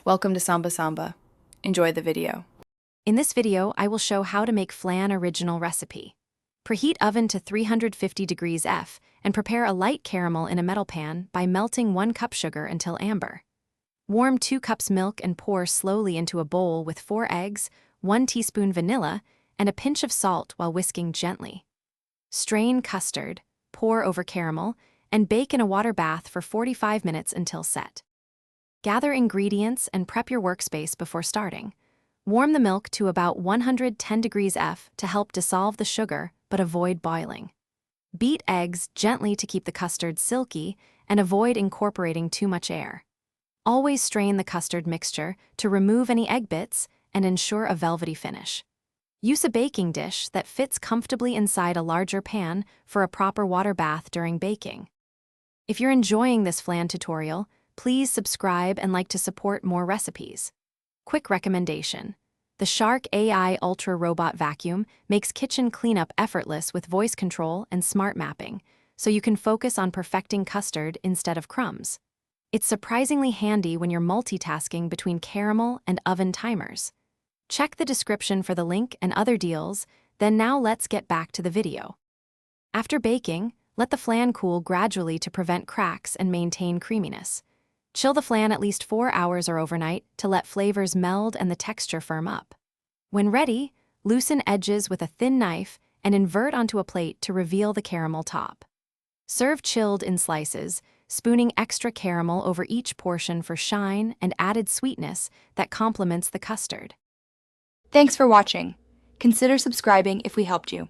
Welcome to Samba Samba. Enjoy the video. In this video, I will show how to make flan original recipe. Preheat oven to 350 degrees F and prepare a light caramel in a metal pan by melting 1 cup sugar until amber. Warm 2 cups milk and pour slowly into a bowl with 4 eggs, 1 teaspoon vanilla, and a pinch of salt while whisking gently. Strain custard, pour over caramel, and bake in a water bath for 45 minutes until set. Gather ingredients and prep your workspace before starting. Warm the milk to about 110 degrees F to help dissolve the sugar but avoid boiling. Beat eggs gently to keep the custard silky and avoid incorporating too much air. Always strain the custard mixture to remove any egg bits and ensure a velvety finish. Use a baking dish that fits comfortably inside a larger pan for a proper water bath during baking. If you're enjoying this flan tutorial, please subscribe and like to support more recipes. Quick recommendation: the Shark AI Ultra Robot Vacuum makes kitchen cleanup effortless with voice control and smart mapping, so you can focus on perfecting custard instead of crumbs. It's surprisingly handy when you're multitasking between caramel and oven timers. Check the description for the link and other deals, then now let's get back to the video. After baking, let the flan cool gradually to prevent cracks and maintain creaminess. Chill the flan at least 4 hours or overnight to let flavors meld and the texture firm up. When ready, loosen edges with a thin knife and invert onto a plate to reveal the caramel top. Serve chilled in slices, spooning extra caramel over each portion for shine and added sweetness that complements the custard. Thanks for watching. Consider subscribing if we helped you.